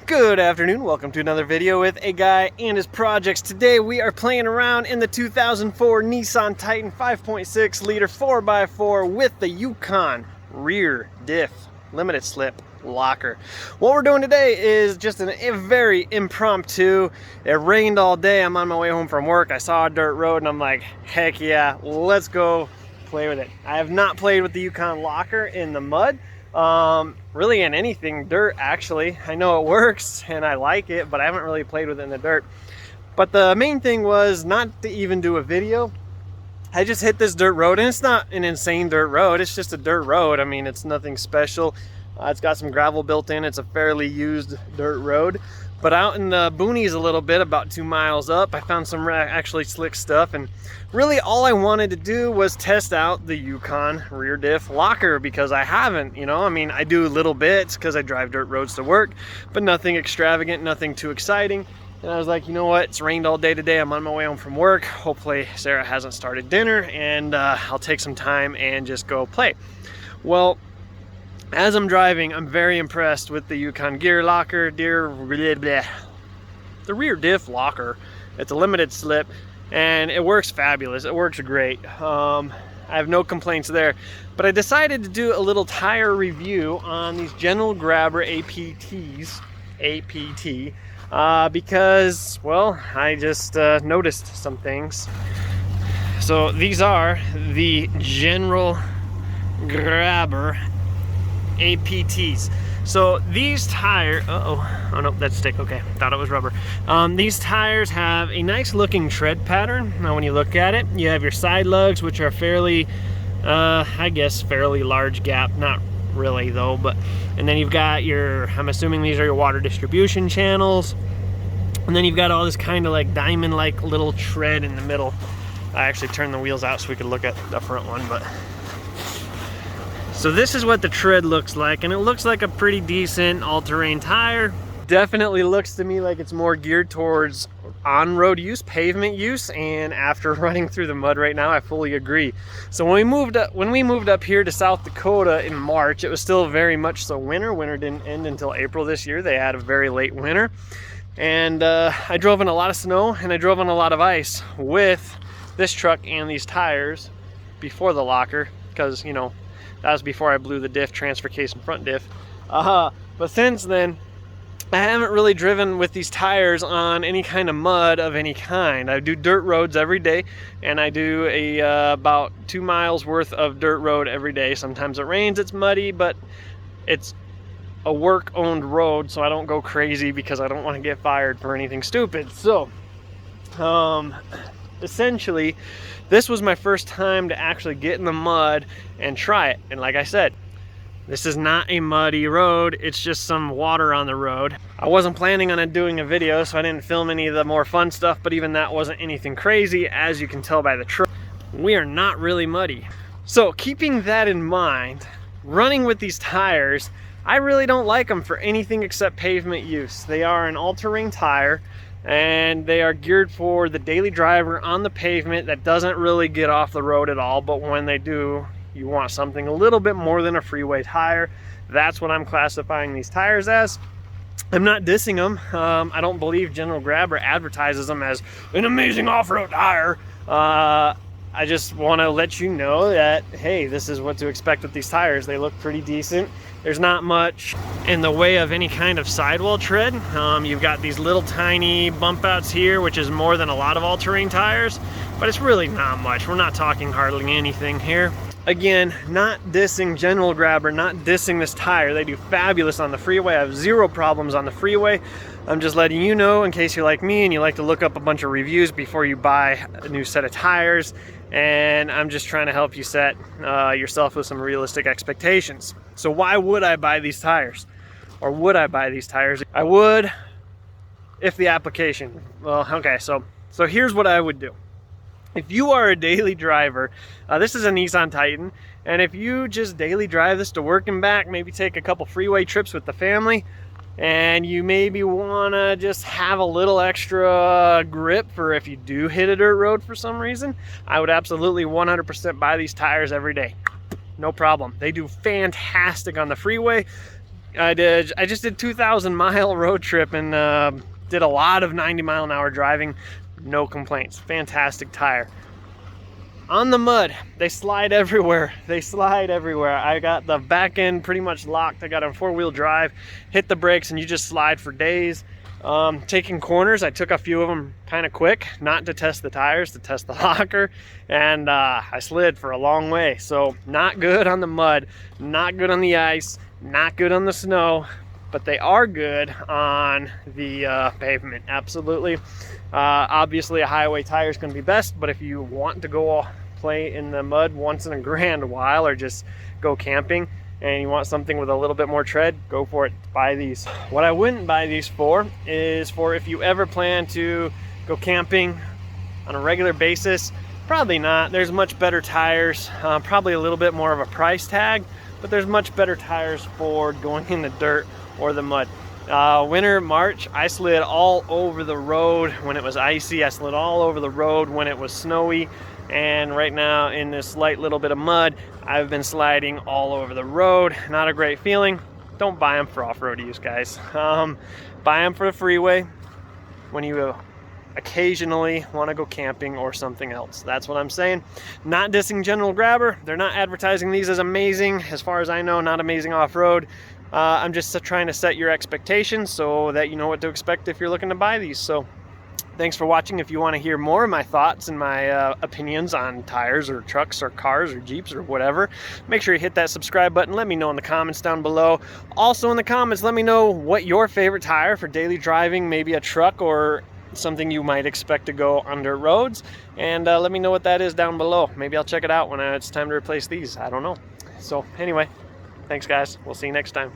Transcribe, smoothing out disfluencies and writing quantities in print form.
Good afternoon, welcome to another video with a guy and his projects. Today we are playing around in the 2004 Nissan Titan 5.6 liter 4x4 with the Yukon rear diff limited slip locker. What we're doing today is just a very impromptu. It rained all day. I'm on my way home from work. I saw a dirt road and I'm like, heck yeah, let's go play with it. I have not played with the Yukon locker in the mud. Really in anything dirt, actually. I know it works and I like it, but I haven't really played with it in the dirt. But the main thing was not to even do a video. I just hit this dirt road, and it's not an insane dirt road, it's just a dirt road. I mean, it's nothing special. It's got some gravel built in. It's a fairly used dirt road. But out in the boonies a little bit, about 2 miles up, I found some actually slick stuff, and really all I wanted to do was test out the Yukon rear diff locker, because I haven't, you know, I mean, I do little bits because I drive dirt roads to work, but nothing extravagant, nothing too exciting. And I was like, you know what, it's rained all day today, I'm on my way home from work, hopefully Sarah hasn't started dinner, and I'll take some time and just go play. Well, as I'm driving, I'm very impressed with the Yukon gear locker, the rear diff locker. It's a limited slip and it works fabulous. It works great. I have no complaints there. But I decided to do a little tire review on these General Grabber APTs, because, well, I just noticed some things. So these are the General Grabber APTs. So these tires, oh no, that's stick, okay, thought it was rubber. These tires have a nice looking tread pattern. Now when you look at it, you have your side lugs, which are fairly, I guess fairly large gap, not really though, but, and then you've got your, I'm assuming these are your water distribution channels, and then you've got all this kind of like diamond like little tread in the middle. I actually turned the wheels out so we could look at the front one, but so this is what the tread looks like, and it looks like a pretty decent all-terrain tire. Definitely looks to me like it's more geared towards on-road use, pavement use, and after running through the mud right now, I fully agree. So when we moved up here to South Dakota in March, it was still very much so winter. Winter didn't end until April this year. They had a very late winter, and I drove in a lot of snow and I drove on a lot of ice with this truck and these tires before the locker, because, you know, that was before I blew the diff, transfer case, and front diff. But since then, I haven't really driven with these tires on any kind of mud of any kind. I do dirt roads every day, and I do about 2 miles worth of dirt road every day. Sometimes it rains, it's muddy, but it's a work-owned road, so I don't go crazy because I don't want to get fired for anything stupid. So, essentially, this was my first time to actually get in the mud and try it. And like I said, this is not a muddy road, it's just some water on the road. I wasn't planning on doing a video, so I didn't film any of the more fun stuff, but even that wasn't anything crazy. As you can tell by the truck, we are not really muddy. So keeping that in mind, running with these tires, I really don't like them for anything except pavement use. They are an all-terrain tire, and they are geared for the daily driver on the pavement that doesn't really get off the road at all, but when they do, you want something a little bit more than a freeway tire. That's what I'm classifying these tires as. I'm not dissing them. I don't believe General Grabber advertises them as an amazing off-road tire. I just want to let you know that, hey, this is what to expect with these tires. They look pretty decent. There's not much in the way of any kind of sidewall tread. You've got these little tiny bump outs here, which is more than a lot of all-terrain tires, but it's really not much. We're not talking hardly anything here. Again, not dissing General Grabber, not dissing this tire. They do fabulous on the freeway. I have zero problems on the freeway. I'm just letting you know in case you're like me and you like to look up a bunch of reviews before you buy a new set of tires. And I'm just trying to help you set yourself with some realistic expectations. So why would I buy these tires? Or would I buy these tires? I would if the application. Well, okay, so here's what I would do. If you are a daily driver, this is a Nissan Titan, and if you just daily drive this to work and back, maybe take a couple freeway trips with the family, and you maybe want to just have a little extra grip for if you do hit a dirt road for some reason, I would absolutely 100% buy these tires every day. No problem. They do fantastic on the freeway. I just did 2,000-mile road trip and did a lot of 90-mile-an-hour driving. No complaints. Fantastic tire. On the mud, they slide everywhere. They slide everywhere. I got the back end pretty much locked. I got a 4-wheel drive, hit the brakes, and you just slide for days. Taking corners, I took a few of them kind of quick, not to test the tires, to test the locker, and I slid for a long way. So not good on the mud, not good on the ice, not good on the snow, but they are good on the pavement, absolutely. Obviously a highway tire is going to be best, but if you want to go play in the mud once in a grand while or just go camping and you want something with a little bit more tread, go for it. Buy these. What I wouldn't buy these for is for if you ever plan to go camping on a regular basis. Probably not. There's much better tires, probably a little bit more of a price tag, but there's much better tires for going in the dirt or the mud. Winter, March, I slid all over the road when it was icy. I slid all over the road when it was snowy. And right now in this light little bit of mud, I've been sliding all over the road. Not a great feeling. Don't buy them for off-road use, guys. Buy them for the freeway when you occasionally want to go camping or something else. That's what I'm saying. Not dissing General Grabber. They're not advertising these as amazing. As far as I know, not amazing off-road. I'm just trying to set your expectations so that you know what to expect if you're looking to buy these. So thanks for watching. If you want to hear more of my thoughts and my opinions on tires or trucks or cars or Jeeps or whatever, make sure you hit that subscribe button. Let me know in the comments down below. Also in the comments, let me know what your favorite tire for daily driving, maybe a truck or something you might expect to go under roads. And let me know what that is down below. Maybe I'll check it out when it's time to replace these. I don't know. So anyway, thanks guys. We'll see you next time.